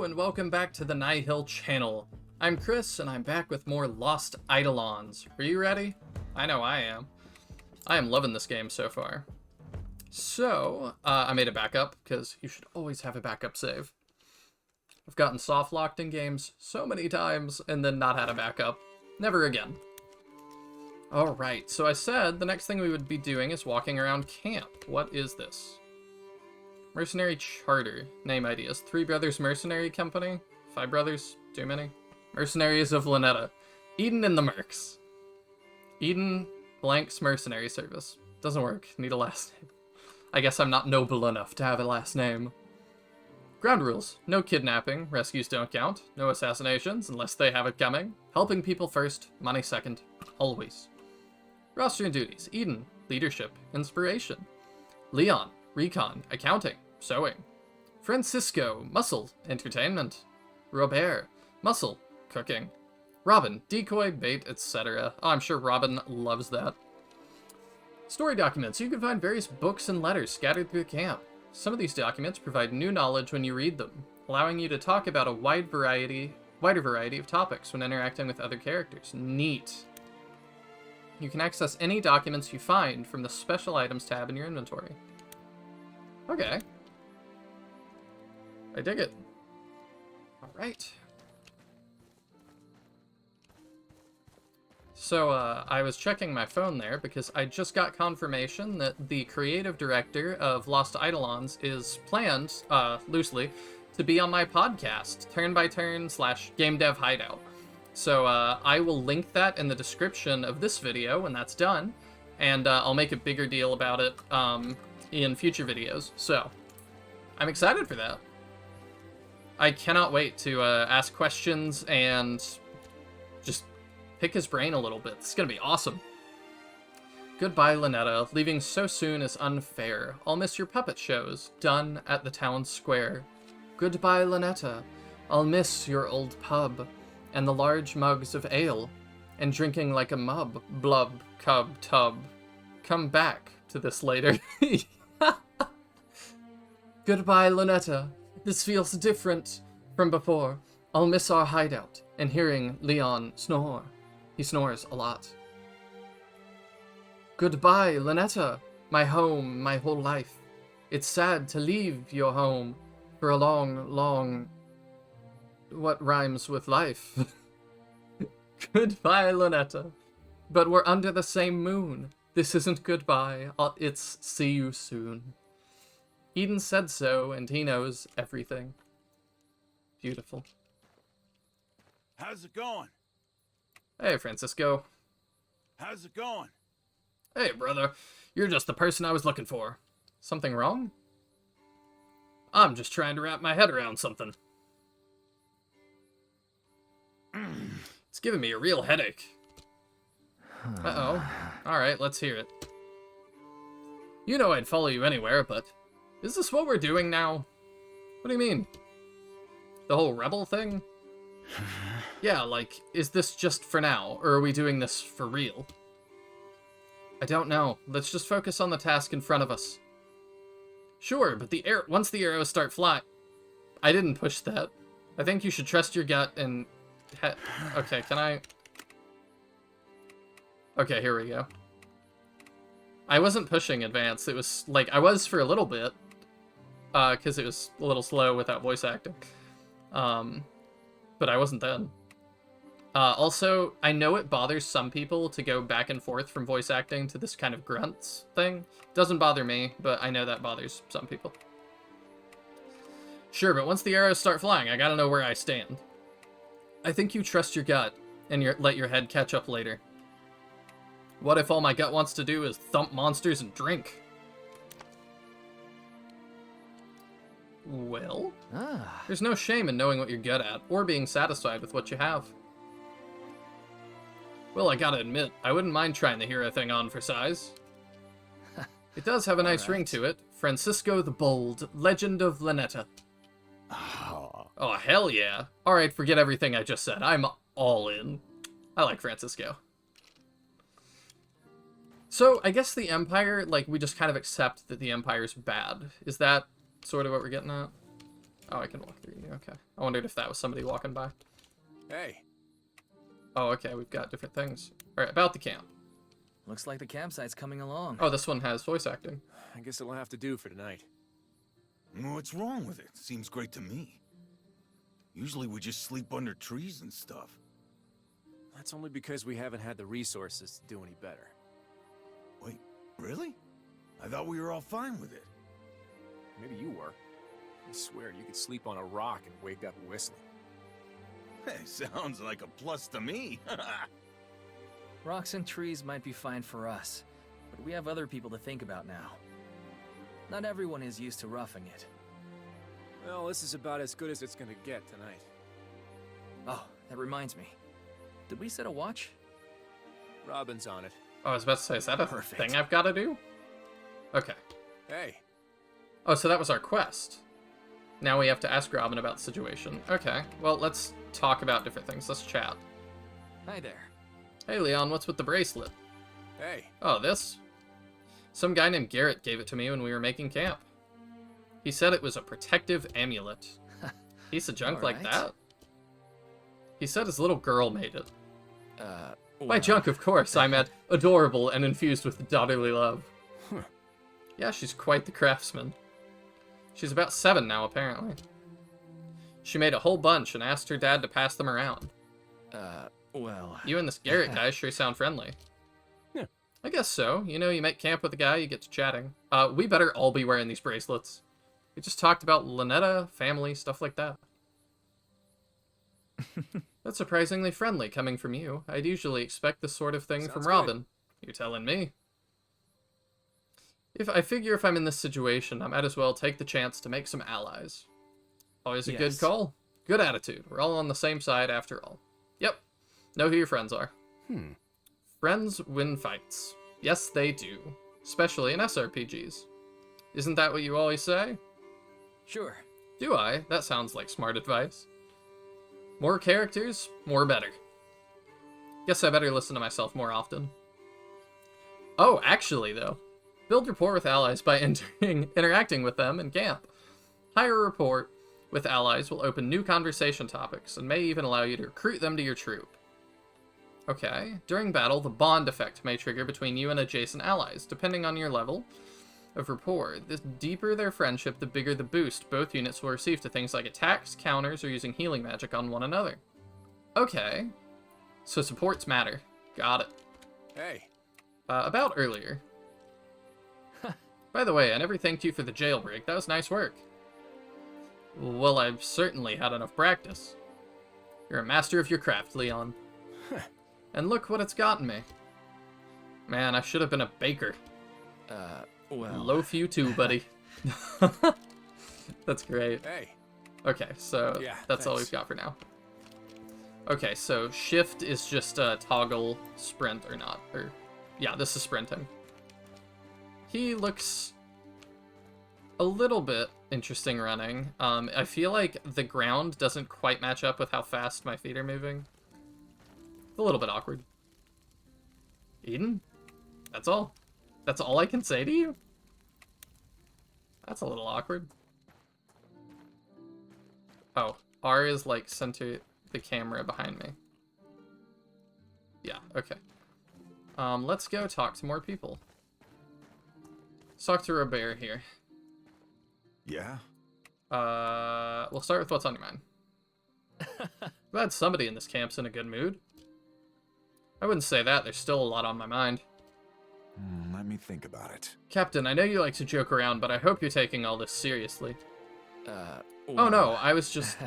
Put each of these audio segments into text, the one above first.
Hello and welcome back to the Nihil channel. I'm Chris and I'm back with more Lost Eidolons. Are you ready? I know I am. I am loving this game so far. So, I made a backup because you should always have a backup save. I've gotten soft locked in games so many times and then not had a backup. Never again. Alright, so I said the next thing we would be doing is walking around camp. What is this? Mercenary Charter. Name ideas. Three Brothers Mercenary Company. Five Brothers. Too many. Mercenaries of Lynetta. Eden and the Mercs. Eden blanks Mercenary Service. Doesn't work. Need a last name. I guess I'm not noble enough to have a last name. Ground rules. No kidnapping. Rescues don't count. No assassinations unless they have it coming. Helping people first. Money second. Always. Roster and duties. Eden. Leadership. Inspiration. Leon. Recon. Accounting. Sewing. Francisco. Muscle. Entertainment. Robert. Muscle. Cooking. Robin. Decoy, bait, etc. Oh, I'm sure Robin loves that. Story documents. You can find various books and letters scattered through the camp. Some of these documents provide new knowledge when you read them, allowing you to talk about a wider variety of topics when interacting with other characters. Neat. You can access any documents you find from the Special Items tab in your inventory. Okay. I dig it. Alright. So, I was checking my phone there because I just got confirmation that the creative director of Lost Eidolons is planned, loosely, to be on my podcast, Turn by Turn / Game Dev Hideout. So, I will link that in the description of this video when that's done, and I'll make a bigger deal about it, in future videos. So, I'm excited for that. I cannot wait to, ask questions and just pick his brain a little bit. It's gonna be awesome. Goodbye, Lynetta. Leaving so soon is unfair. I'll miss your puppet shows, done at the town square. Goodbye, Lynetta. I'll miss your old pub, and the large mugs of ale, and drinking like a mub, blub, cub, tub. Come back to this later. Goodbye, Lynetta. This feels different from before. I'll miss our hideout, and hearing Leon snore. He snores a lot. Goodbye, Lynetta, my home, my whole life. It's sad to leave your home for a long... What rhymes with life? Goodbye, Lynetta. But we're under the same moon. This isn't goodbye, it's see you soon. Eden said so, and he knows everything. Beautiful. How's it going? Hey, Francisco. How's it going? Hey, brother. You're just the person I was looking for. Something wrong? I'm just trying to wrap my head around something. It's giving me a real headache. Uh-oh. Alright, let's hear it. You know I'd follow you anywhere, but... Is this what we're doing now? What do you mean? The whole rebel thing? Yeah, like, is this just for now, or are we doing this for real? I don't know. Let's just focus on the task in front of us. Sure, but once the arrows start flying... I didn't push that. I think you should trust your gut and... Okay, can I... Okay, here we go. I wasn't pushing advance. It was, like, I was for a little bit. Because it was a little slow without voice acting. But I wasn't then. Also, I know it bothers some people to go back and forth from voice acting to this kind of grunts thing. Doesn't bother me, but I know that bothers some people. Sure, but once the arrows start flying, I gotta know where I stand. I think you trust your gut, and let your head catch up later. What if all my gut wants to do is thump monsters and drink? Well, there's no shame in knowing what you're good at, or being satisfied with what you have. Well, I gotta admit, I wouldn't mind trying the hero thing on for size. It does have a nice ring to it. Francisco the Bold, Legend of Lynetta. Oh, hell yeah. Alright, forget everything I just said. I'm all in. I like Francisco. So, I guess the Empire, like, we just kind of accept that the Empire's bad. Is that sort of what we're getting at? Oh, I can walk through you. Okay. I wondered if that was somebody walking by. Hey, Oh, okay. We've got different things. All right, about the camp. Looks like the campsite's coming along. Oh, this one has voice acting. I guess it'll have to do for tonight. What's wrong with it? Seems great to me. Usually we just sleep under trees and stuff. That's only because we haven't had the resources to do any better. Wait, really? I thought we were all fine with it. Maybe you were. I swear you could sleep on a rock and wake up whistling. Hey, sounds like a plus to me. Rocks and trees might be fine for us, but we have other people to think about now. Not everyone is used to roughing it. Well, this is about as good as it's gonna get tonight. Oh, that reminds me. Did we set a watch? Robin's on it. Oh, I was about to say, is that a Perfect. thing I've got to do? Okay. Hey, Oh, so that was our quest. Now we have to ask Robin about the situation. Okay, well, let's talk about different things. Let's chat. Hi there. Hey, Leon, what's with the bracelet? hey. Oh, this? Some guy named Garrett gave it to me when we were making camp. He said it was a protective amulet. Piece of junk like Alright. that? He said his little girl made it. By Well, junk, of course, I meant adorable and infused with daughterly love. Huh. Yeah, she's quite the craftsman. She's about 7 now, apparently. She made a whole bunch and asked her dad to pass them around. well... You and this Garrett guy sure sound friendly. Yeah. I guess so. You know, you make camp with a guy, you get to chatting. We better all be wearing these bracelets. We just talked about Lynetta, family, stuff like that. That's surprisingly friendly coming from you. I'd usually expect this sort of thing Sounds from good. Robin. You're telling me. I figure if I'm in this situation, I might as well take the chance to make some allies. Always a good Yes. call. Good attitude. We're all on the same side after all. Yep. Know who your friends are. Friends win fights. Yes, they do. Especially in SRPGs. Isn't that what you always say? Sure. Do I? That sounds like smart advice. More characters, more better. Guess I better listen to myself more often. Oh, actually, though. Build rapport with allies by interacting with them in camp. Higher rapport with allies will open new conversation topics and may even allow you to recruit them to your troop. Okay. During battle, the bond effect may trigger between you and adjacent allies, depending on your level of rapport. The deeper their friendship, the bigger the boost both units will receive to things like attacks, counters, or using healing magic on one another. Okay. So supports matter. Got it. Hey, About earlier. By the way, I never thanked you for the jailbreak. That was nice work. Well, I've certainly had enough practice. You're a master of your craft, Leon. And look what it's gotten me. Man, I should have been a baker. Well... Loaf you too, buddy. That's great. hey. Okay, so Yeah, that's all thanks. we've got for now. Okay, so shift is just toggle sprint or not. Or yeah, this is sprinting. He looks a little bit interesting running. I feel like the ground doesn't quite match up with how fast my feet are moving. It's a little bit awkward. Eden? That's all? That's all I can say to you? That's a little awkward. Oh, R is like center the camera behind me. Yeah, okay. Let's go talk to more people. Let's talk to Robert here. Yeah? We'll start with what's on your mind. Glad somebody in this camp's in a good mood. I wouldn't say that, there's still a lot on my mind. Let me think about it. Captain, I know you like to joke around, but I hope you're taking all this seriously. Oh well... no, I was just...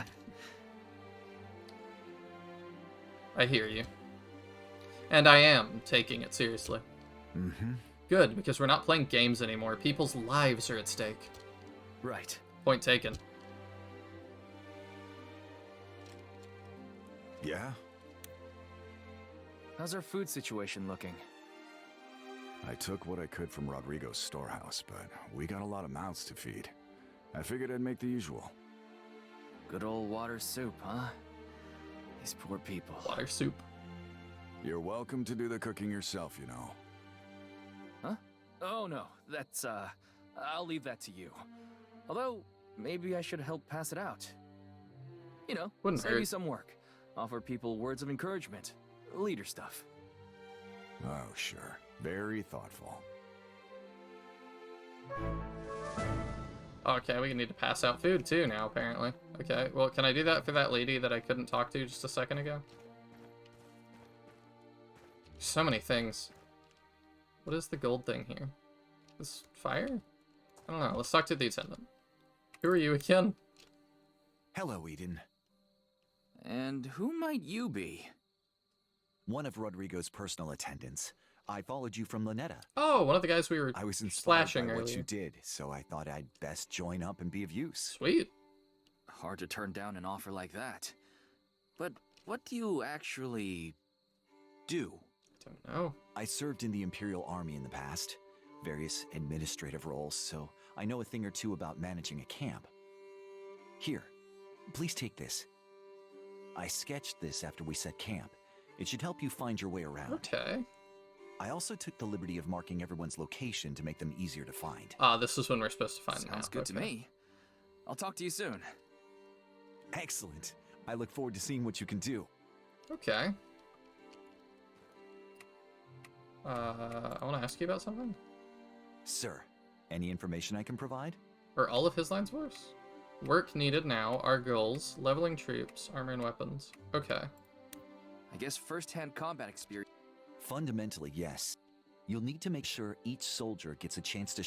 I hear you. And I am taking it seriously. Good, because we're not playing games anymore. People's lives are at stake. Right. Point taken. Yeah? How's our food situation looking? I took what I could from Rodrigo's storehouse, but we got a lot of mouths to feed. I figured I'd make the usual. Good old water soup, huh? These poor people. Water soup. You're welcome to do the cooking yourself, you know. Huh? Oh no, that's, I'll leave that to you. Although, maybe I should help pass it out. You know, Wouldn't save you hurt. some work. Offer people words of encouragement. Leader stuff. Oh, sure. Very thoughtful. Okay, we need to pass out food too now, apparently. Okay, well, can I do that for that lady that I couldn't talk to just a second ago? So many things. What is the gold thing here? This fire? I don't know. Let's talk to the attendant. Who are you again? Hello, Eden. And who might you be? One of Rodrigo's personal attendants. I followed you from Luneta. Oh, one of the guys we were I was inspired slashing by earlier. what you did, so I thought I'd best join up and be of use. Sweet. Hard to turn down an offer like that. But what do you actually do? Don't know. I served in the Imperial Army in the past, various administrative roles, so I know a thing or two about managing a camp. Here, please take this. I sketched this after we set camp. It should help you find your way around. Okay. I also took the liberty of marking everyone's location to make them easier to find. Ah, this is when we're supposed to find them. Sounds good to me. I'll talk to you soon. Excellent. I look forward to seeing what you can do. Okay. I want to ask you about something. Sir, any information I can provide? Are all of his lines worse? Work needed now, our goals, leveling troops, armor and weapons. Okay. I guess first-hand combat experience. Fundamentally, yes. You'll need to make sure each soldier gets a chance to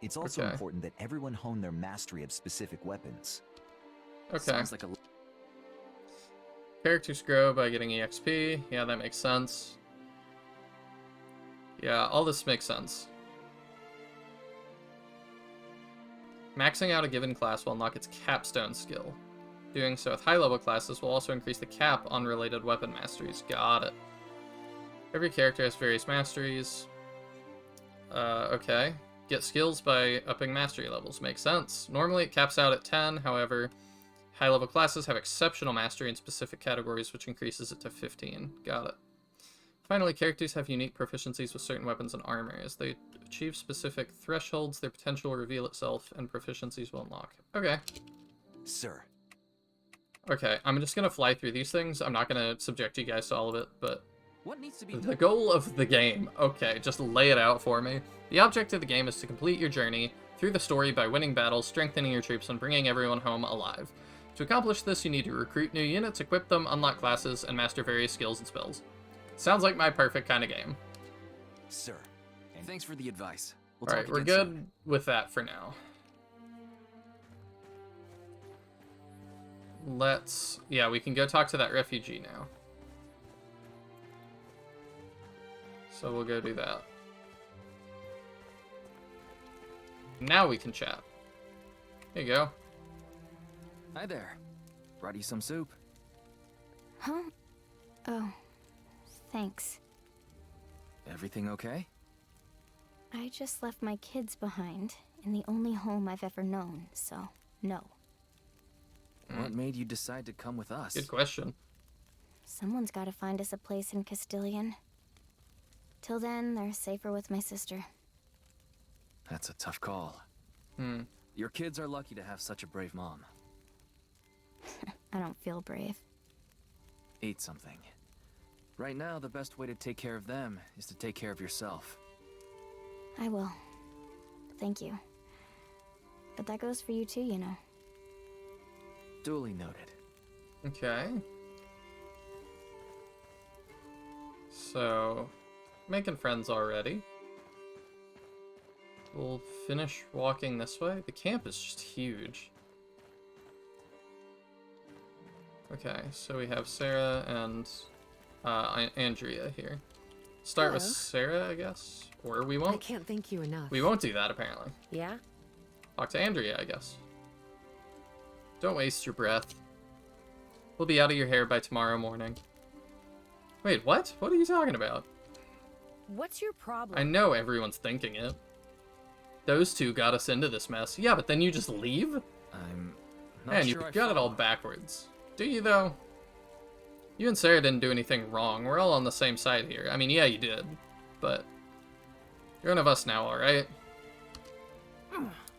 It's also Okay. important that everyone hone their mastery of specific weapons. Okay. Sounds like a Characters grow by getting EXP. Yeah, that makes sense. Yeah, all this makes sense. Maxing out a given class will unlock its capstone skill. Doing so with high-level classes will also increase the cap on related weapon masteries. Got it. Every character has various masteries. Okay. Get skills by upping mastery levels. Makes sense. Normally it caps out at 10, however, high-level classes have exceptional mastery in specific categories, which increases it to 15. Got it. Finally, characters have unique proficiencies with certain weapons and armor. As they achieve specific thresholds, their potential will reveal itself, and proficiencies will unlock. Okay. Sir, Okay, I'm just gonna fly through these things. I'm not gonna subject you guys to all of it, but what needs to be the done? goal of the game. Okay, just lay it out for me. The object of the game is to complete your journey through the story by winning battles, strengthening your troops, and bringing everyone home alive. To accomplish this, you need to recruit new units, equip them, unlock classes, and master various skills and spells. Sounds like my perfect kind of game. sir. And Thanks for the advice. We'll Alright, talk we're again good soon. with that for now. Yeah, we can go talk to that refugee now. So we'll go do that. Now we can chat. There you go. Hi there. Brought you some soup. Huh? Oh, thanks. Everything okay? I just left my kids behind in the only home I've ever known, so no. What made you decide to come with us? Good question. Someone's gotta find us a place in Castilian. Till then, they're safer with my sister. That's a tough call. Your kids are lucky to have such a brave mom. I don't feel brave. Eat something. Right now, the best way to take care of them is to take care of yourself. I will. Thank you. But that goes for you too, you know. Duly noted. Okay. So, making friends already. We'll finish walking this way. The camp is just huge. Okay, so we have Sarah and Andrea here. Start with Hello. Sarah, I guess? Or we I won't. can't thank you enough. We won't do that, apparently. Yeah? Talk to Andrea, I guess. Don't waste your breath. We'll be out of your hair by tomorrow morning. Wait, what? What are you talking about? What's your problem? I know everyone's thinking it. Those two got us into this mess. Yeah, but then you just leave? I'm not Man, sure you I got it all follow. backwards. Do you, though? You and Sarah didn't do anything wrong. We're all on the same side here. I mean, yeah, you did. But you're one of us now, alright?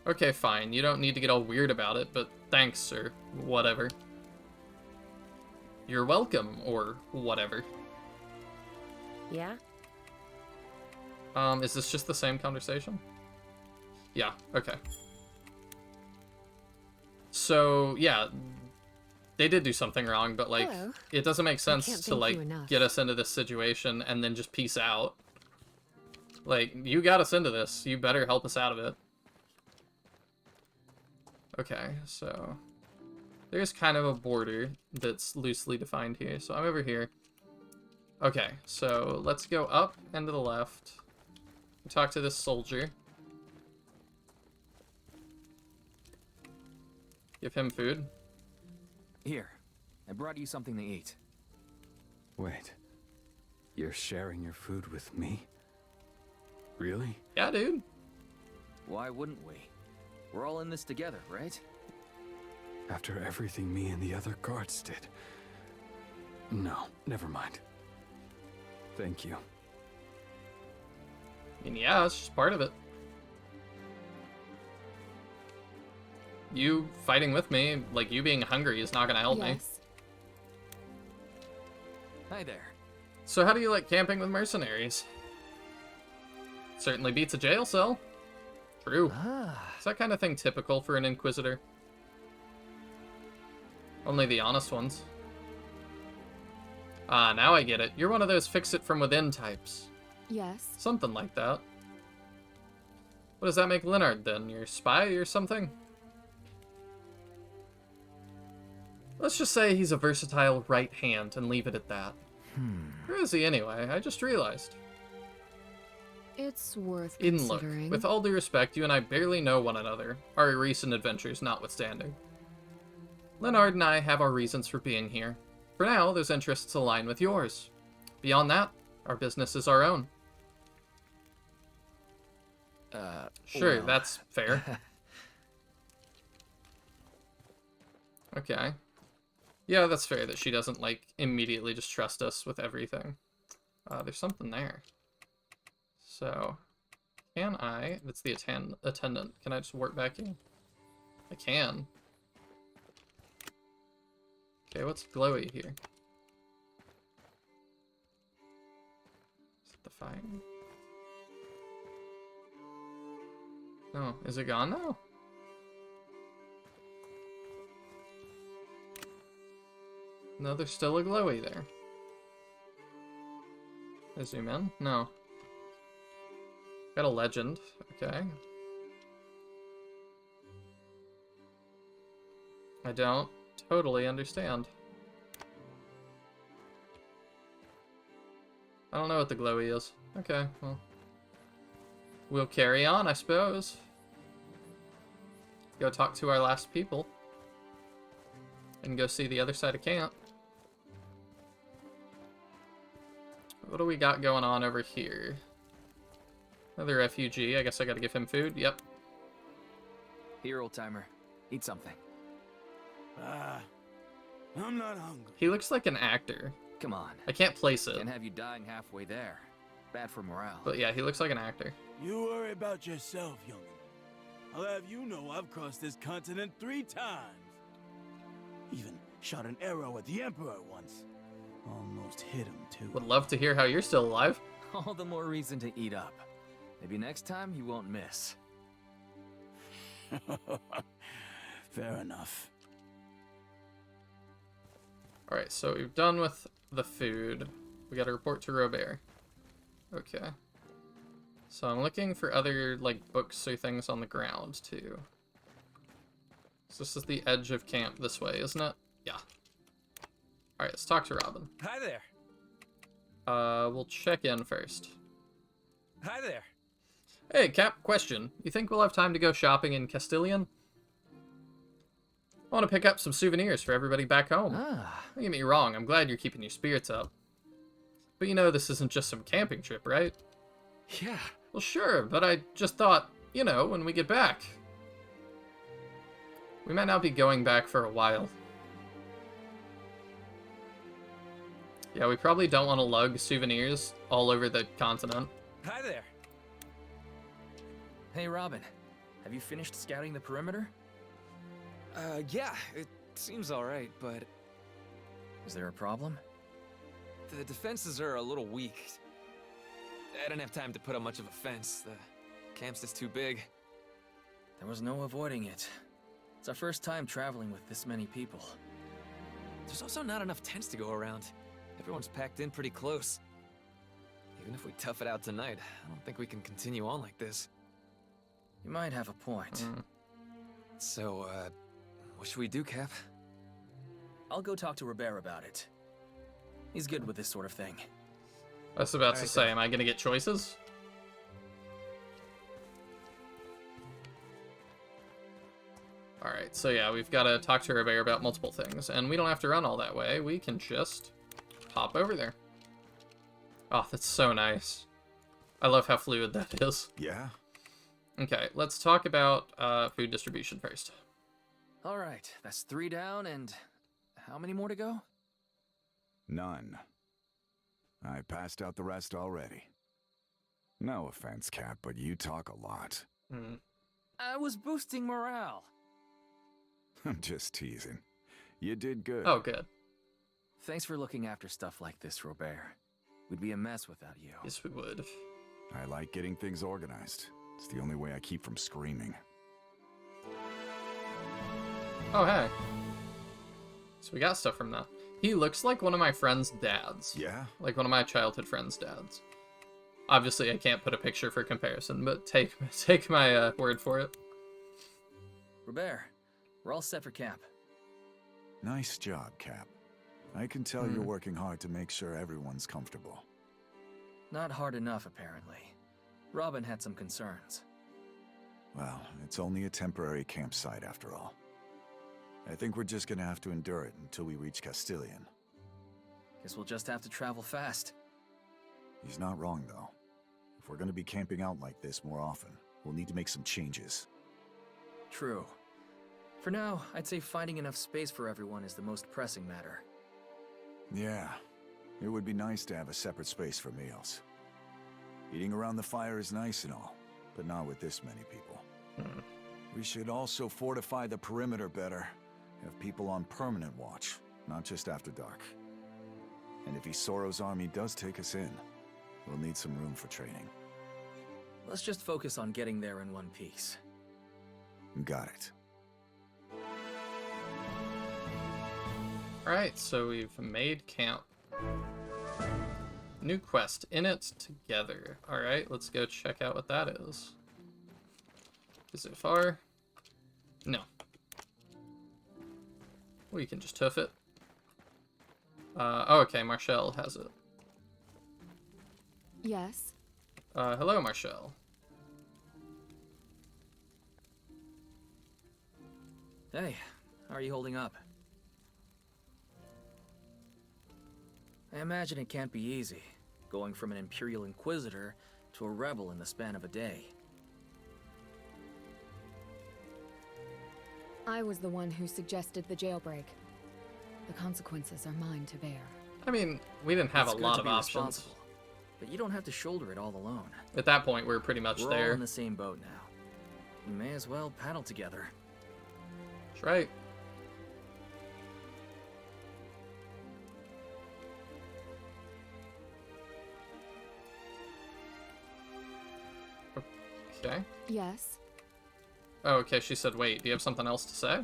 Okay, fine. You don't need to get all weird about it, but thanks, or whatever. You're welcome, or whatever. Yeah? Is this just the same conversation? Yeah, okay. So, yeah, they did do something wrong, but, like, Hello. it doesn't make can't sense to, thank like, you enough. get us into this situation and then just peace out. Like, you got us into this. You better help us out of it. Okay, so there's kind of a border that's loosely defined here. So I'm over here. Okay, so let's go up and to the left. Talk to this soldier. Give him food. Here, I brought you something to eat. Wait. You're sharing your food with me? Really? Yeah, dude. Why wouldn't we? We're all in this together, right? After everything me and the other guards did. No, never mind. Thank you. I mean, yeah, it's just part of it. You fighting with me, like you being hungry, is not gonna help me. Yes. Hi there. So how do you like camping with mercenaries? Certainly beats a jail cell. True. Ah. Is that kind of thing typical for an Inquisitor? Only the honest ones. Ah, now I get it. You're one of those fix-it-from-within types. Yes. Something like that. What does that make Leonard, then? Your spy or something? Let's just say he's a versatile right hand and leave it at that. Where is he anyway? I just realized. It's worth Eden, look, considering. with all due respect, you and I barely know one another, our recent adventures notwithstanding. Leonard and I have our reasons for being here. For now, those interests align with yours. Beyond that, our business is our own. Sure, well. that's fair. Okay. Yeah, that's fair that she doesn't, like, immediately just trust us with everything. There's something there. So, can I... That's the attendant. Can I just warp back in? I can. Okay, what's glowy here? Is it the fire? Oh, is it gone now? No, there's still a glowy there. I zoom in? No. Got a legend. Okay. I don't totally understand. I don't know what the glowy is. Okay, well. We'll carry on, I suppose. Go talk to our last people. And go see the other side of camp. What do we got going on over here? Another refugee. I guess I gotta give him food. Yep. Here, old timer. Eat something. I'm not hungry. He looks like an actor. Come on. I can't place it. Can't have you dying halfway there. Bad for morale. But yeah, he looks like an actor. You worry about yourself, youngin'. I'll have you know I've crossed this continent 3 times. Even shot an arrow at the Emperor once. Almost hit him, too. Would love to hear how you're still alive. All the more reason to eat up. Maybe next time you won't miss. Fair enough. Alright, so we've done with the food. We gotta report to Robert. Okay. So I'm looking for other, like, books or things on the ground, too. So this is the edge of camp this way, isn't it? Yeah. Alright, let's talk to Robin. Hi there. We'll check in first. Hi there. Hey, Cap, question. You think we'll have time to go shopping in Castilian? I want to pick up some souvenirs for everybody back home. Ah. Don't get me wrong, I'm glad you're keeping your spirits up. But you know this isn't just some camping trip, right? Yeah. Well, sure, but I just thought, you know, when we get back. We might not be going back for a while. Yeah, we probably don't want to lug souvenirs all over the continent. Hi there. Hey, Robin. Have you finished scouting the perimeter? Yeah, it seems alright, but Is there a problem? the defenses are a little weak. I don't have time to put up much of a fence. The camp's just too big. There was no avoiding it. It's our first time traveling with this many people. There's also not enough tents to go around. Everyone's packed in pretty close. Even if we tough it out tonight, I don't think we can continue on like this. You might have a point. So, what should we do, Cap? I'll go talk to Robert about it. He's good with this sort of thing. I was about to Alright, say, then. am I gonna get choices? Alright, so yeah, we've got to talk to Robert about multiple things, and we don't have to run all that way. We can just pop over there. Oh, that's so nice. I love how fluid that is. Yeah? Okay, let's talk about food distribution first. All right, that's 3 down, and how many more to go? None. I passed out the rest already. No offense, Cap, but you talk a lot. I was boosting morale. I'm just teasing. You did good. Oh, good. Thanks for looking after stuff like this, Robert. We'd be a mess without you. Yes, we would. I like getting things organized. It's the only way I keep from screaming. Oh, hey. So we got stuff from that. He looks like one of my friend's dads. Yeah? Like one of my childhood friend's dads. Obviously, I can't put a picture for comparison, but take my word for it. Robert, we're all set for camp. Nice job, Cap. I can tell you're working hard to make sure everyone's comfortable. Not hard enough, apparently. Robin had some concerns. Well, it's only a temporary campsite after all. I think we're just gonna have to endure it until we reach Castilian. Guess we'll just have to travel fast. He's not wrong, though. If we're gonna be camping out like this more often, we'll need to make some changes. True. For now, I'd say finding enough space for everyone is the most pressing matter. Yeah, it would be nice to have a separate space for meals. Eating around the fire is nice and all, but not with this many people. We should also fortify the perimeter better. Have people on permanent watch, not just after dark. And if Isoro's army does take us in, we'll need some room for training. Let's just focus on getting there in one piece. Got it. Alright, so we've made camp. New quest, In It Together. Alright, let's go check out what that is. Is it far? No. We can just hoof it. Oh, okay, Marshall has it. Yes. Hello, Marshall. Hey, how are you holding up? I imagine it can't be easy, going from an Imperial Inquisitor to a rebel in the span of a day. I was the one who suggested the jailbreak. The consequences are mine to bear. I mean, we didn't have It's a good lot to of be options. responsible, but you don't have to shoulder it all alone. At that point, we were pretty much We're all there. in the same boat now. We may as well paddle together. That's right. Okay. Yes. Oh, okay, she said wait. Do you have something else to say?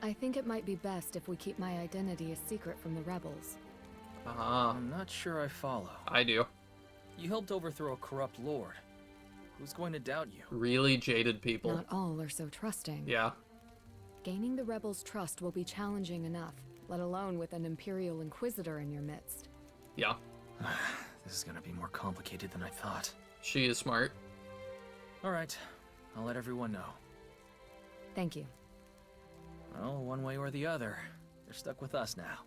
I think it might be best if we keep my identity a secret from the rebels. I'm not sure I follow. I do. You helped overthrow a corrupt lord. Who's going to doubt you? Really jaded people. Not all are so trusting. Yeah. Gaining the rebels' trust will be challenging enough, let alone with an Imperial Inquisitor in your midst. Yeah. This is gonna be more complicated than I thought. She is smart. Alright, I'll let everyone know. Thank you. Well, one way or the other, they're stuck with us now.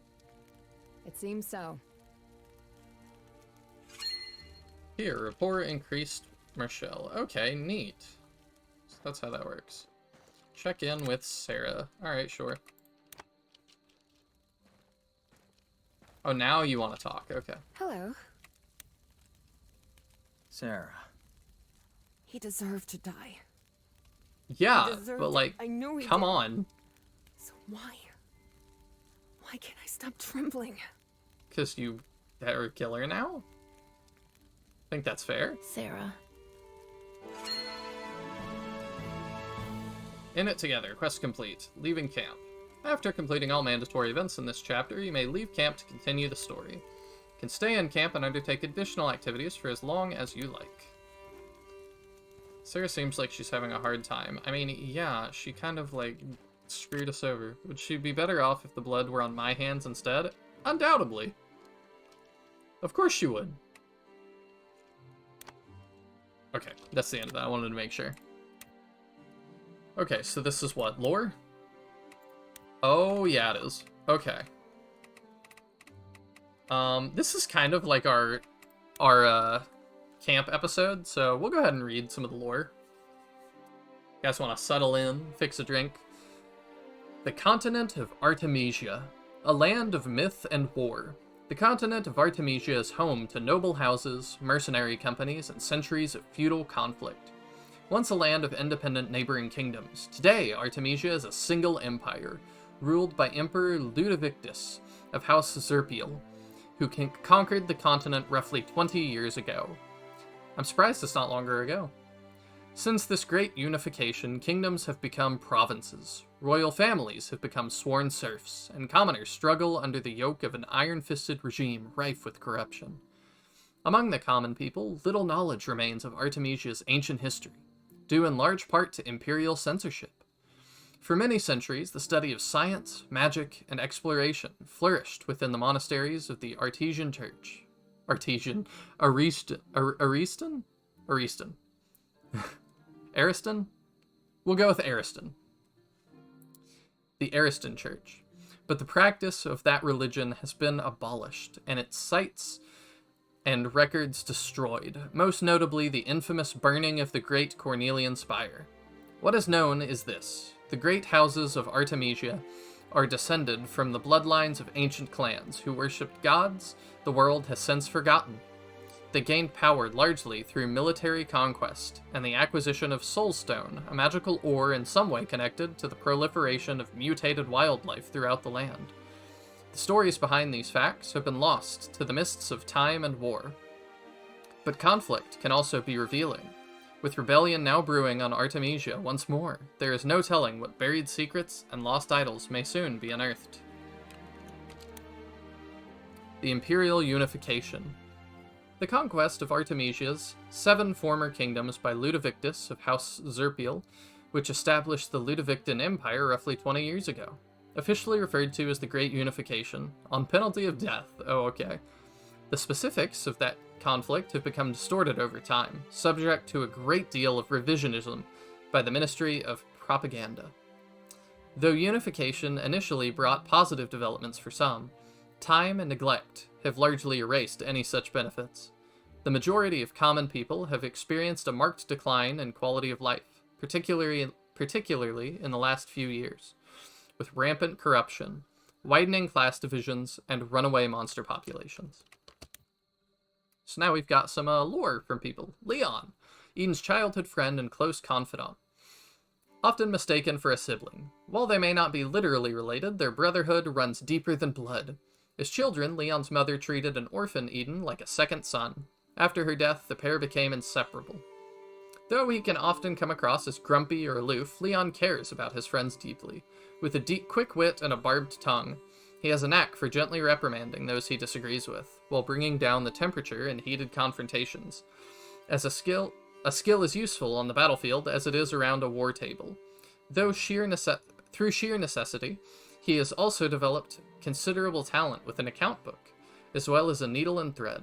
It seems so. Here, report increased Marshall. Okay, neat. So that's how that works. Check in with Sarah. Alright, sure. Oh, now you want to talk. Okay. Hello. Sarah. He deserved to die. Yeah, deserved but it. like, I know he come did. on. So why? Why can't I stop trembling? Because you are a killer now? I think that's fair. Sarah. In it together, quest complete. Leaving camp. After completing all mandatory events in this chapter, you may leave camp to continue the story. You can stay in camp and undertake additional activities for as long as you like. Sarah seems like she's having a hard time. I mean, yeah, she kind of, like, screwed us over. Would she be better off if the blood were on my hands instead? Undoubtedly. Of course she would. Okay, that's the end of that. I wanted to make sure. Okay, so this is what? Lore? Oh, yeah, it is. Okay. This is kind of like our camp episode, so we'll go ahead and read some of the lore. You guys want to settle in, fix a drink? The continent of Artemisia, a land of myth and war. The continent of Artemisia is home to noble houses, mercenary companies, and centuries of feudal conflict. Once a land of independent neighboring kingdoms, today Artemisia is a single empire, ruled by Emperor Ludovictus of House Zerpiel, who conquered the continent roughly 20 years ago. I'm surprised it's not longer ago. Since this great unification, kingdoms have become provinces, royal families have become sworn serfs, and commoners struggle under the yoke of an iron-fisted regime rife with corruption. Among the common people, little knowledge remains of Artemisia's ancient history, due in large part to imperial censorship. For many centuries, the study of science, magic, and exploration flourished within the monasteries of the Artesian Church. Ariston? Ariston? We'll go with Ariston. The Ariston Church. But the practice of that religion has been abolished, and its sites and records destroyed, most notably the infamous burning of the Great Cornelian Spire. What is known is this. The great houses of Artemisia are descended from the bloodlines of ancient clans who worshipped gods the world has since forgotten. They gained power largely through military conquest and the acquisition of soulstone, a magical ore in some way connected to the proliferation of mutated wildlife throughout the land. The stories behind these facts have been lost to the mists of time and war. But conflict can also be revealing. With rebellion now brewing on Artemisia once more, there is no telling what buried secrets and lost idols may soon be unearthed. The Imperial Unification. The conquest of Artemisia's 7 former kingdoms by Ludovictus of House Zerpiel, which established the Ludovictan Empire roughly 20 years ago. Officially referred to as the Great Unification, on penalty of death. Oh, okay. The specifics of that conflict have become distorted over time, subject to a great deal of revisionism by the Ministry of Propaganda. Though unification initially brought positive developments for some, time and neglect have largely erased any such benefits. The majority of common people have experienced a marked decline in quality of life, particularly in the last few years, with rampant corruption, widening class divisions, and runaway monster populations. So now we've got some lore from people. Leon, Eden's childhood friend and close confidant. Often mistaken for a sibling. While they may not be literally related, their brotherhood runs deeper than blood. As children, Leon's mother treated an orphan Eden like a second son. After her death, the pair became inseparable. Though he can often come across as grumpy or aloof, Leon cares about his friends deeply. With a quick wit and a barbed tongue, he has a knack for gently reprimanding those he disagrees with, while bringing down the temperature in heated confrontations. As a skill is useful on the battlefield as it is around a war table. Through sheer necessity, he has also developed considerable talent with an account book, as well as a needle and thread.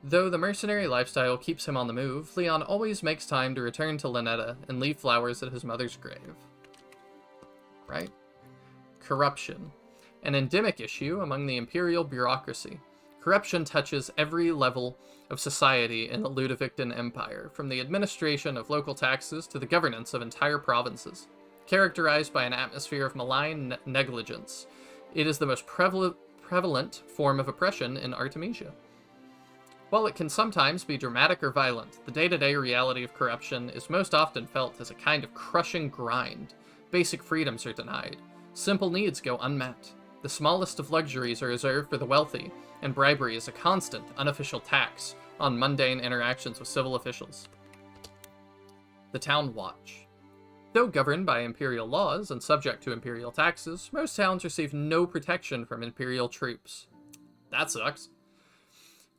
Though the mercenary lifestyle keeps him on the move, Leon always makes time to return to Lynetta and leave flowers at his mother's grave. Right? Corruption. An endemic issue among the imperial bureaucracy. Corruption touches every level of society in the Ludovictan Empire, from the administration of local taxes to the governance of entire provinces. Characterized by an atmosphere of malign negligence, it is the most prevalent form of oppression in Artemisia. While it can sometimes be dramatic or violent, the day-to-day reality of corruption is most often felt as a kind of crushing grind. Basic freedoms are denied. Simple needs go unmet. The smallest of luxuries are reserved for the wealthy, and bribery is a constant, unofficial tax on mundane interactions with civil officials. The Town Watch. Though governed by imperial laws and subject to imperial taxes, most towns receive no protection from imperial troops. That sucks.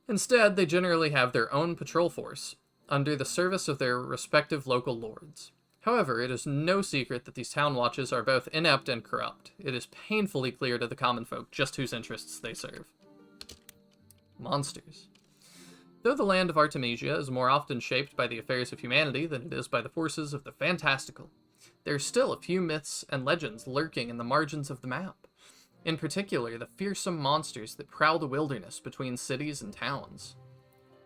Instead, they generally have their own patrol force, under the service of their respective local lords. However, it is no secret that these town watches are both inept and corrupt. It is painfully clear to the common folk just whose interests they serve. Monsters. Though the land of Artemisia is more often shaped by the affairs of humanity than it is by the forces of the fantastical, there are still a few myths and legends lurking in the margins of the map. In particular, the fearsome monsters that prowl the wilderness between cities and towns.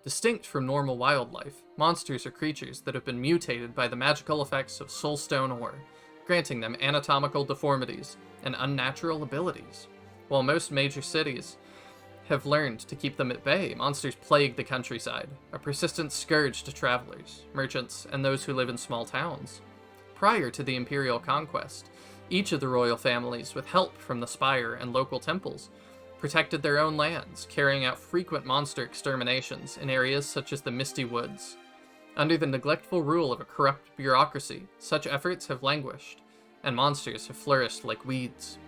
Distinct from normal wildlife, monsters are creatures that have been mutated by the magical effects of soulstone ore, granting them anatomical deformities and unnatural abilities. While most major cities have learned to keep them at bay, monsters plague the countryside, a persistent scourge to travelers, merchants, and those who live in small towns. Prior to the imperial conquest, each of the royal families, with help from the Spire and local temples, protected their own lands, carrying out frequent monster exterminations in areas such as the Misty Woods. Under the neglectful rule of a corrupt bureaucracy, such efforts have languished, and monsters have flourished like weeds.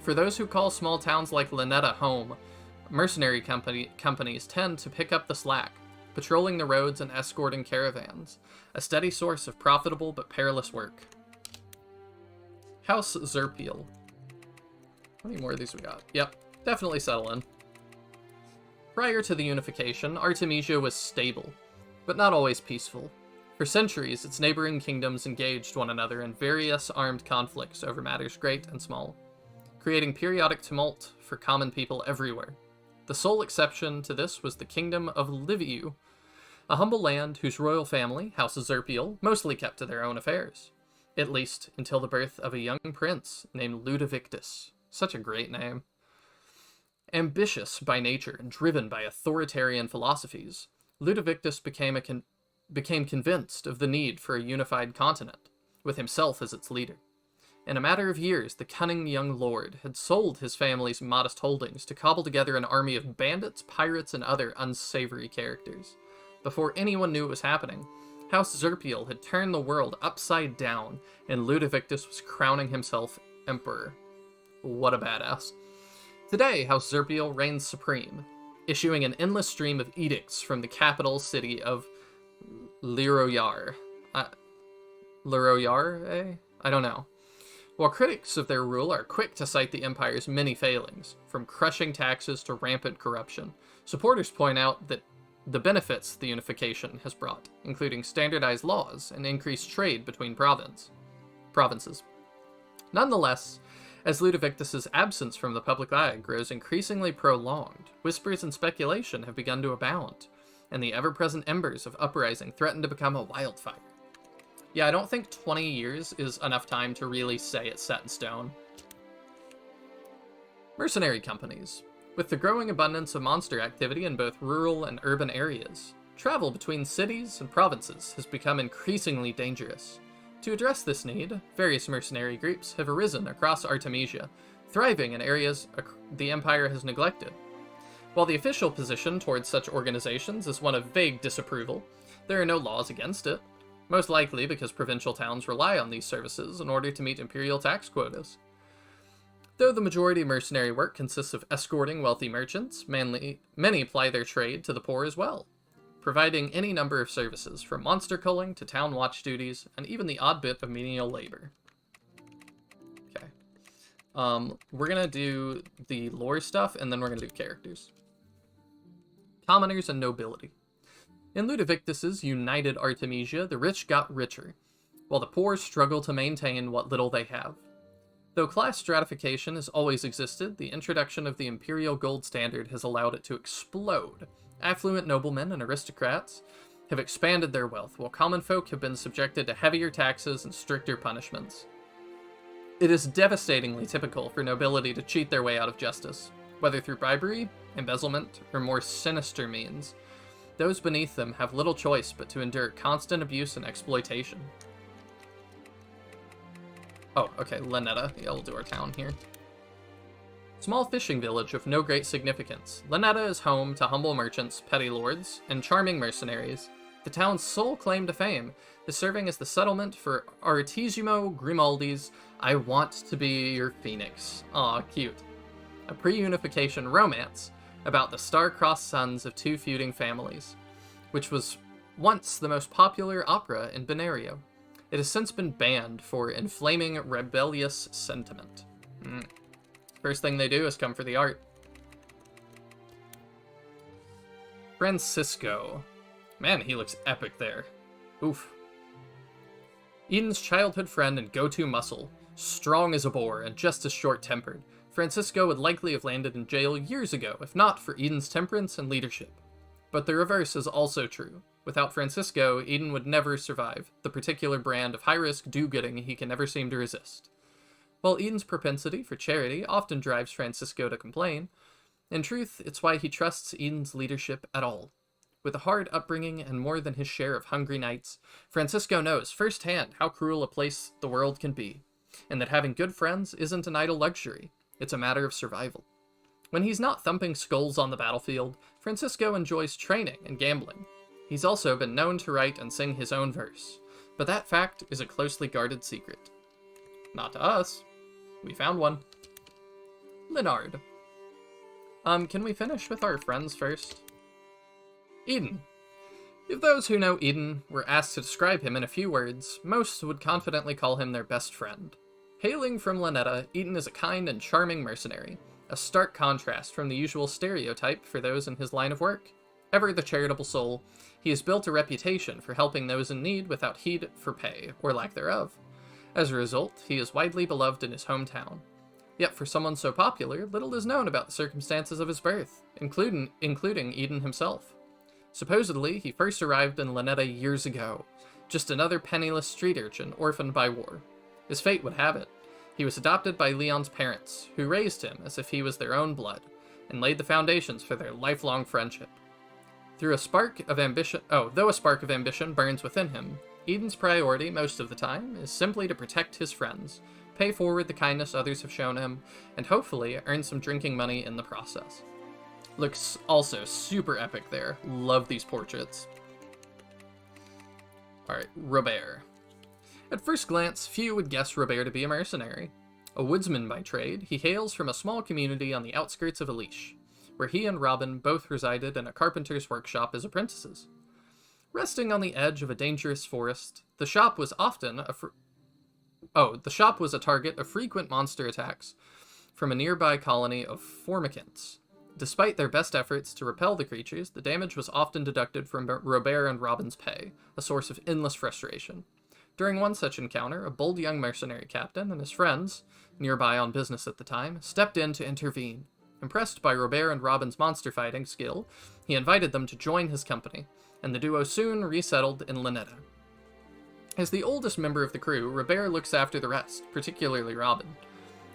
For those who call small towns like Lynetta home, mercenary companies tend to pick up the slack, patrolling the roads and escorting caravans, a steady source of profitable but perilous work. House Zerpiel. How many more of these we got? Yep, definitely settle in. Prior to the unification, Artemisia was stable, but not always peaceful. For centuries, its neighboring kingdoms engaged one another in various armed conflicts over matters great and small, creating periodic tumult for common people everywhere. The sole exception to this was the kingdom of Liviu, a humble land whose royal family, House Zerpiel, mostly kept to their own affairs. At least until the birth of a young prince named Ludovictus. Such a great name. Ambitious by nature and driven by authoritarian philosophies, Ludovictus became convinced of the need for a unified continent, with himself as its leader. In a matter of years, the cunning young lord had sold his family's modest holdings to cobble together an army of bandits, pirates, and other unsavory characters. Before anyone knew it was happening, House Zerpiel had turned the world upside down, and Ludovictus was crowning himself emperor. What a badass. Today, House Zerpiel reigns supreme, issuing an endless stream of edicts from the capital city of Liroyar. Liroyar, eh? I don't know. While critics of their rule are quick to cite the empire's many failings, from crushing taxes to rampant corruption, supporters point out that the benefits the unification has brought, including standardized laws and increased trade between provinces. Nonetheless, as Ludovictus's absence from the public eye grows increasingly prolonged, whispers and speculation have begun to abound, and the ever-present embers of uprising threaten to become a wildfire. Yeah, I don't think 20 years is enough time to really say it's set in stone. Mercenary companies. With the growing abundance of monster activity in both rural and urban areas, travel between cities and provinces has become increasingly dangerous. To address this need, various mercenary groups have arisen across Artemisia, thriving in areas the Empire has neglected. While the official position towards such organizations is one of vague disapproval, there are no laws against it, most likely because provincial towns rely on these services in order to meet imperial tax quotas. Though the majority of mercenary work consists of escorting wealthy merchants, many ply their trade to the poor as well, providing any number of services, from monster culling to town watch duties, and even the odd bit of menial labor. Okay. We're gonna do the lore stuff, and then we're gonna do characters. Commoners and nobility. In Ludovictus's united Artemisia, the rich got richer, while the poor struggle to maintain what little they have. Though class stratification has always existed, the introduction of the imperial gold standard has allowed it to explode. Affluent noblemen and aristocrats have expanded their wealth, while common folk have been subjected to heavier taxes and stricter punishments. It is devastatingly typical for nobility to cheat their way out of justice, whether through bribery, embezzlement, or more sinister means, those beneath them have little choice but to endure constant abuse and exploitation. Oh, okay, Lanetta. Yeah, we'll do our town here. Small fishing village of no great significance, Lanetta is home to humble merchants, petty lords, and charming mercenaries. The town's sole claim to fame is serving as the settlement for Artesimo Grimaldi's I Want to Be Your Phoenix. Aw, cute. A pre-unification romance about the star-crossed sons of two feuding families, which was once the most popular opera in Benario. It has since been banned for inflaming rebellious sentiment. First thing they do is come for the art. Francisco. Man, he looks epic there. Oof. Eden's childhood friend and go-to muscle. Strong as a boar and just as short-tempered, Francisco would likely have landed in jail years ago if not for Eden's temperance and leadership. But the reverse is also true. Without Francisco, Eden would never survive, the particular brand of high-risk do-gooding he can never seem to resist. While Eden's propensity for charity often drives Francisco to complain, in truth, it's why he trusts Eden's leadership at all. With a hard upbringing and more than his share of hungry nights, Francisco knows firsthand how cruel a place the world can be, and that having good friends isn't an idle luxury, it's a matter of survival. When he's not thumping skulls on the battlefield, Francisco enjoys training and gambling. He's also been known to write and sing his own verse, but that fact is a closely guarded secret. Not to us. We found one. Linard. Can we finish with our friends first? Eden. If those who know Eden were asked to describe him in a few words, most would confidently call him their best friend. Hailing from Lanetta, Eden is a kind and charming mercenary, a stark contrast from the usual stereotype for those in his line of work. Ever the charitable soul, he has built a reputation for helping those in need without heed for pay, or lack thereof. As a result, he is widely beloved in his hometown. Yet for someone so popular, little is known about the circumstances of his birth, including Eden himself. Supposedly, he first arrived in Lanetta years ago, just another penniless street urchin orphaned by war. As fate would have it, he was adopted by Leon's parents, who raised him as if he was their own blood, and laid the foundations for their lifelong friendship. Though a spark of ambition burns within him, Eden's priority most of the time is simply to protect his friends, pay forward the kindness others have shown him, and hopefully earn some drinking money in the process. Looks also super epic there. Love these portraits. Alright, Robert. At first glance, few would guess Robert to be a mercenary. A woodsman by trade, he hails from a small community on the outskirts of Elish, where he and Robin both resided in a carpenter's workshop as apprentices. Resting on the edge of a dangerous forest, the shop was often a target of frequent monster attacks from a nearby colony of formicants. Despite their best efforts to repel the creatures, the damage was often deducted from Robert and Robin's pay, a source of endless frustration. During one such encounter, a bold young mercenary captain and his friends, nearby on business at the time, stepped in to intervene. Impressed by Robert and Robin's monster fighting skill, he invited them to join his company, and the duo soon resettled in Lanetta. As the oldest member of the crew, Robert looks after the rest, particularly Robin.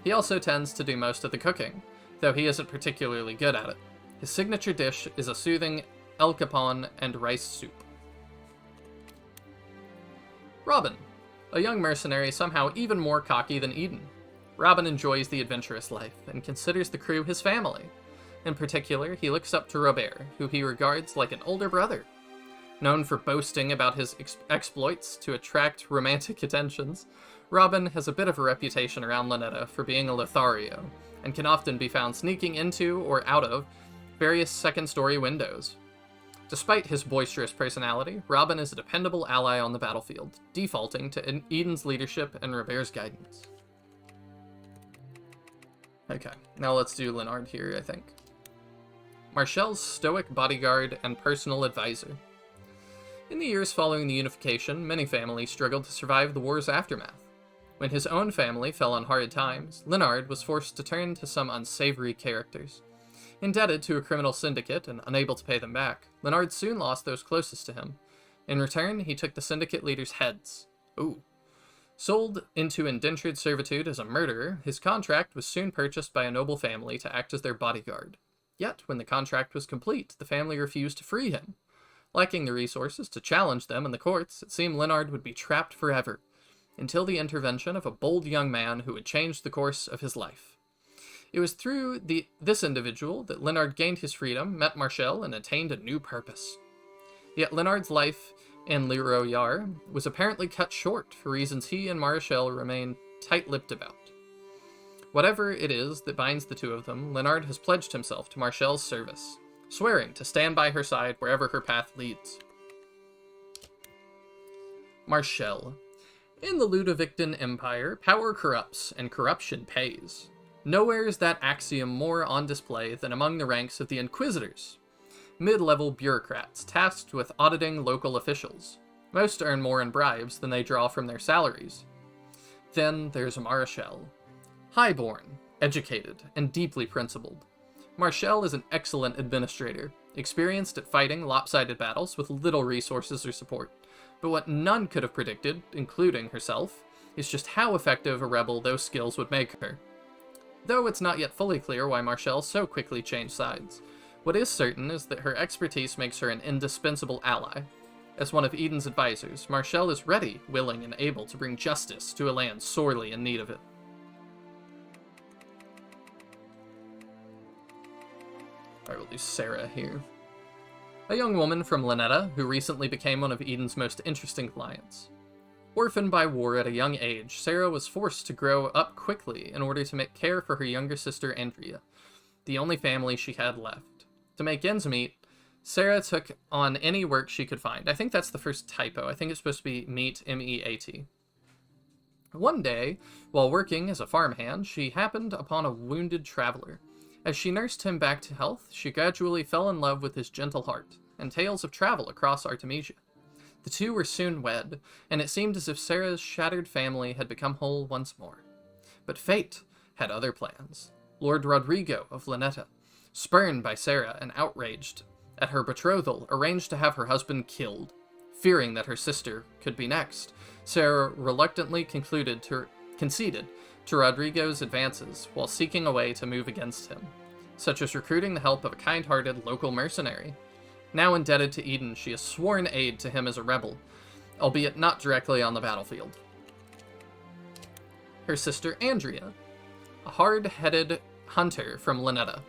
He also tends to do most of the cooking, though he isn't particularly good at it. His signature dish is a soothing El Capon and rice soup. Robin, a young mercenary somehow even more cocky than Eden. Robin enjoys the adventurous life and considers the crew his family. In particular, he looks up to Robert, who he regards like an older brother. Known for boasting about his exploits to attract romantic attentions, Robin has a bit of a reputation around Lanetta for being a Lothario, and can often be found sneaking into or out of various second-story windows. Despite his boisterous personality, Robin is a dependable ally on the battlefield, defaulting to Eden's leadership and Robert's guidance. Okay, now let's do Linard here, I think. Marcel's stoic bodyguard and personal advisor. In the years following the unification, many families struggled to survive the war's aftermath. When his own family fell on hard times, Linard was forced to turn to some unsavory characters. Indebted to a criminal syndicate and unable to pay them back, Linard soon lost those closest to him. In return, he took the syndicate leaders' heads. Ooh. Sold into indentured servitude as a murderer, his contract was soon purchased by a noble family to act as their bodyguard. Yet, when the contract was complete, the family refused to free him. Lacking the resources to challenge them in the courts, it seemed Leonard would be trapped forever, until the intervention of a bold young man who would change the course of his life. It was through this individual that Leonard gained his freedom, met Marshall, and attained a new purpose. Yet Leonard's life in Leroy Yar was apparently cut short for reasons he and Marshall remain tight-lipped about. Whatever it is that binds the two of them, Leonard has pledged himself to Marshall's service, swearing to stand by her side wherever her path leads. Marshall. In the Ludovictan Empire, power corrupts and corruption pays. Nowhere is that axiom more on display than among the ranks of the Inquisitors, mid-level bureaucrats tasked with auditing local officials. Most earn more in bribes than they draw from their salaries. Then there's Marshall. Highborn, educated, and deeply principled. Marshall is an excellent administrator, experienced at fighting lopsided battles with little resources or support. But what none could have predicted, including herself, is just how effective a rebel those skills would make her. Though it's not yet fully clear why Marshall so quickly changed sides. What is certain is that her expertise makes her an indispensable ally. As one of Eden's advisors, Marshall is ready, willing, and able to bring justice to a land sorely in need of it. Alright, we'll do Sarah here. A young woman from Lynetta who recently became one of Eden's most interesting clients. Orphaned by war at a young age, Sarah was forced to grow up quickly in order to make care for her younger sister Andrea, the only family she had left. To make ends meet, Sarah took on any work she could find. I think that's the first typo. I think it's supposed to be meat, M-E-A-T. One day, while working as a farmhand, she happened upon a wounded traveler. As she nursed him back to health, she gradually fell in love with his gentle heart, and tales of travel across Artemisia. The two were soon wed, and it seemed as if Sarah's shattered family had become whole once more. But fate had other plans. Lord Rodrigo of Lynetta, spurned by Sarah and outraged at her betrothal, arranged to have her husband killed. Fearing that her sister could be next, Sarah reluctantly conceded to Rodrigo's advances while seeking a way to move against him, such as recruiting the help of a kind-hearted local mercenary. Now indebted to Eden, she has sworn aid to him as a rebel, albeit not directly on the battlefield. Her sister Andrea, a hard-headed hunter from Lynetta.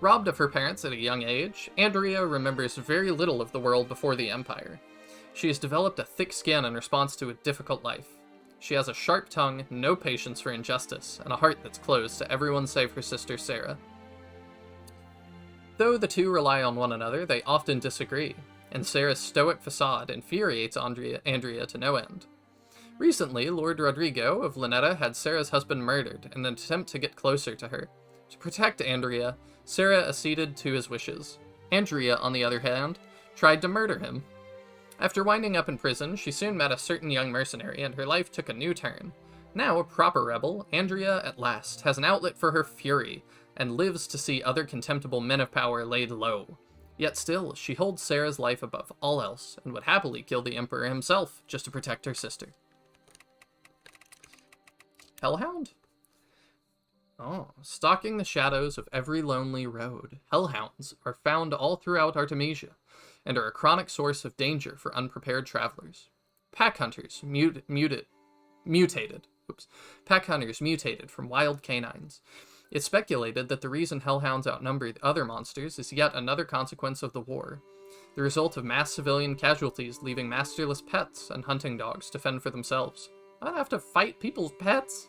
Robbed of her parents at a young age, Andrea remembers very little of the world before the Empire. She has developed a thick skin in response to a difficult life. She has a sharp tongue, no patience for injustice, and a heart that's closed to everyone save her sister Sarah. Though the two rely on one another, they often disagree, and Sarah's stoic facade infuriates Andrea to no end. Recently, Lord Rodrigo of Lynetta had Sarah's husband murdered in an attempt to get closer to her. To protect Andrea, Sarah acceded to his wishes. Andrea, on the other hand, tried to murder him. After winding up in prison, she soon met a certain young mercenary, and her life took a new turn. Now a proper rebel, Andrea, at last, has an outlet for her fury, and lives to see other contemptible men of power laid low. Yet still, she holds Sarah's life above all else, and would happily kill the Emperor himself just to protect her sister. Hellhound? Oh, stalking the shadows of every lonely road, hellhounds are found all throughout Artemisia, and are a chronic source of danger for unprepared travelers. Pack hunters mutated from wild canines. It's speculated that the reason hellhounds outnumber other monsters is yet another consequence of the war, the result of mass civilian casualties leaving masterless pets and hunting dogs to fend for themselves. I'd have to fight people's pets.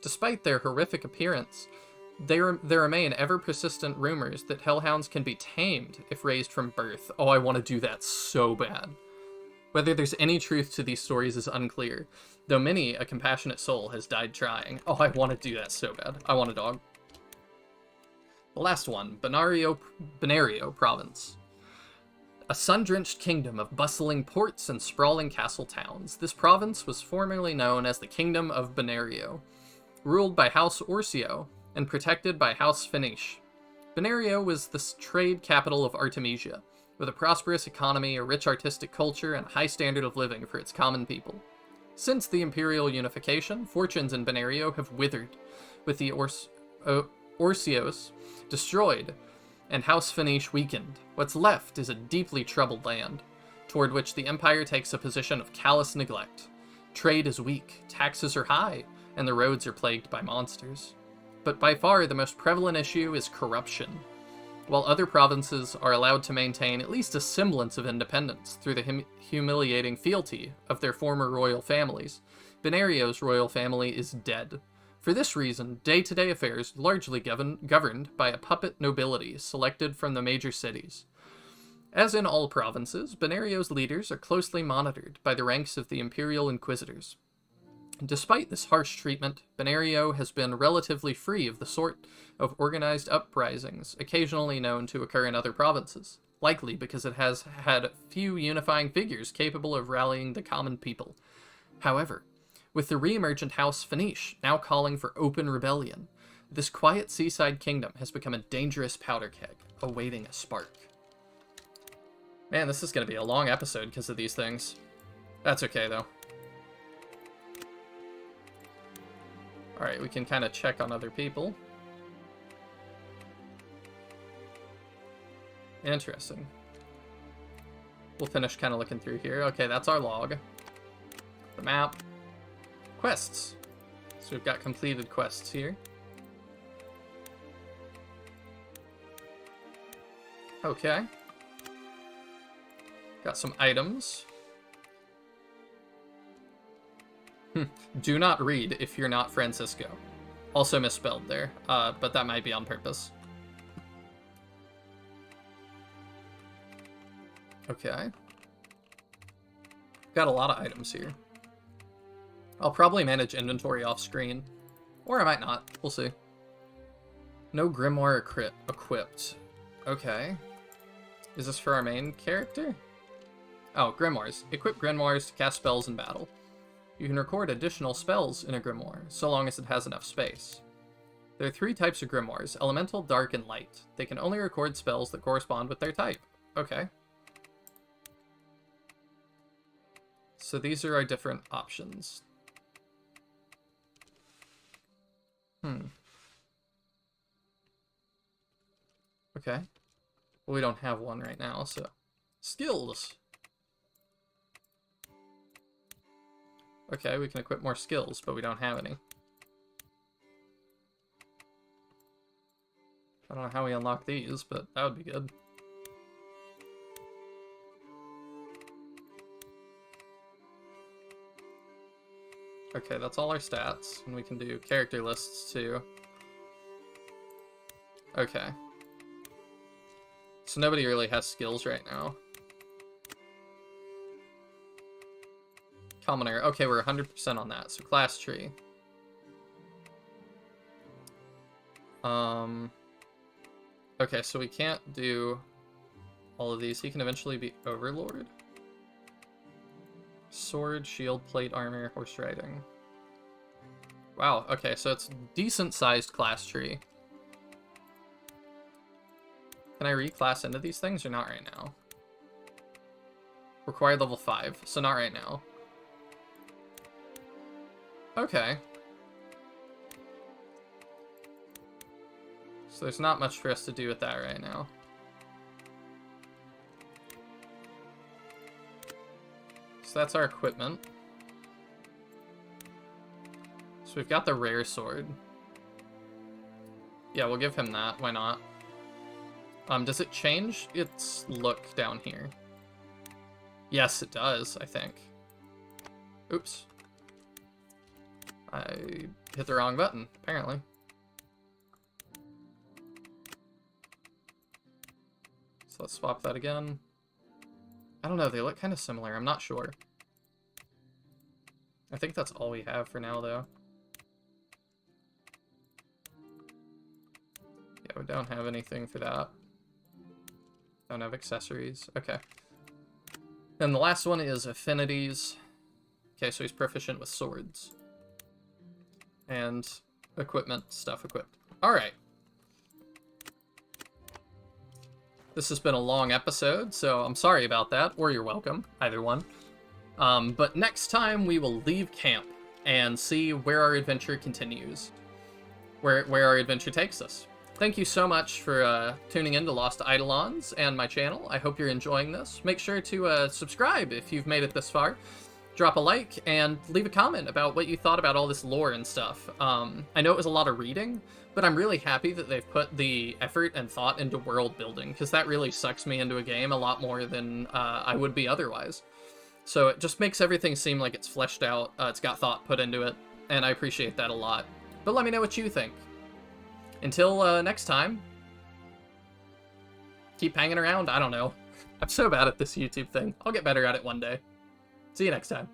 Despite their horrific appearance, there remain ever-persistent rumors that hellhounds can be tamed if raised from birth. Oh, I want to do that so bad. Whether there's any truth to these stories is unclear, though many a compassionate soul has died trying. Oh, I want to do that so bad. I want a dog. The last one, Benario Province. A sun-drenched kingdom of bustling ports and sprawling castle towns, this province was formerly known as the Kingdom of Benario, ruled by House Orsio and protected by House Finish. Benario was the trade capital of Artemisia, with a prosperous economy, a rich artistic culture, and a high standard of living for its common people. Since the imperial unification, fortunes in Benario have withered, with the Orsios destroyed and House Phoenice weakened. What's left is a deeply troubled land, toward which the Empire takes a position of callous neglect. Trade is weak, taxes are high, and the roads are plagued by monsters. But by far the most prevalent issue is corruption. While other provinces are allowed to maintain at least a semblance of independence through the humiliating fealty of their former royal families, Benario's royal family is dead. For this reason, day-to-day affairs largely governed by a puppet nobility selected from the major cities. As in all provinces, Benario's leaders are closely monitored by the ranks of the Imperial Inquisitors. Despite this harsh treatment, Benario has been relatively free of the sort of organized uprisings occasionally known to occur in other provinces, likely because it has had few unifying figures capable of rallying the common people. However, with the re-emergent House Phoenice now calling for open rebellion, this quiet seaside kingdom has become a dangerous powder keg, awaiting a spark. Man, this is going to be a long episode because of these things. That's okay, though. Alright, we can kind of check on other people. Interesting. We'll finish kind of looking through here. Okay, that's our log. The map. Quests. So we've got completed quests here. Okay. Got some items. Do not read if you're not Francisco. Also misspelled there, but that might be on purpose. Okay. Got a lot of items here. I'll probably manage inventory off screen. Or I might not. We'll see. No grimoire equipped. Okay. Is this for our main character? Oh, grimoires. Equip grimoires to cast spells in battle. You can record additional spells in a grimoire, so long as it has enough space. There are 3 types of grimoires, elemental, dark, and light. They can only record spells that correspond with their type. Okay. So these are our different options. Okay. Well, we don't have one right now, so... Skills! Okay, we can equip more skills, but we don't have any. I don't know how we unlock these, but that would be good. Okay, that's all our stats, and we can do character lists too. Okay. So nobody really has skills right now. Commoner. Okay, we're 100% on that. So class tree. Okay, so we can't do all of these. He can eventually be Overlord. Sword, shield, plate, armor, horse riding. Wow, okay, so it's decent-sized class tree. Can I reclass into these things or not right now? Required level 5, so not right now. Okay. So there's not much for us to do with that right now. So that's our equipment. So we've got the rare sword. Yeah, we'll give him that. Why not? Does it change its look down here? Yes, it does, I think. Oops. I hit the wrong button, apparently. So let's swap that again. I don't know, they look kind of similar, I'm not sure. I think that's all we have for now, though. Yeah, we don't have anything for that. Don't have accessories. Okay. And the last one is affinities. Okay, so he's proficient with swords. And equipment, stuff equipped. Alright. This has been a long episode, so I'm sorry about that, or you're welcome, either one. But next time we will leave camp and see where our adventure continues. Where our adventure takes us. thank you so much for tuning in to Lost Eidolons and my channel. I hope you're enjoying this. Make sure to subscribe if you've made it this far. Drop a like and leave a comment about what you thought about all this lore and stuff. I know it was a lot of reading, but I'm really happy that they've put the effort and thought into world building, because that really sucks me into a game a lot more than I would be otherwise. So it just makes everything seem like it's fleshed out, it's got thought put into it, and I appreciate that a lot. But let me know what you think. Until next time, keep hanging around, I don't know. I'm so bad at this YouTube thing. I'll get better at it one day. See you next time.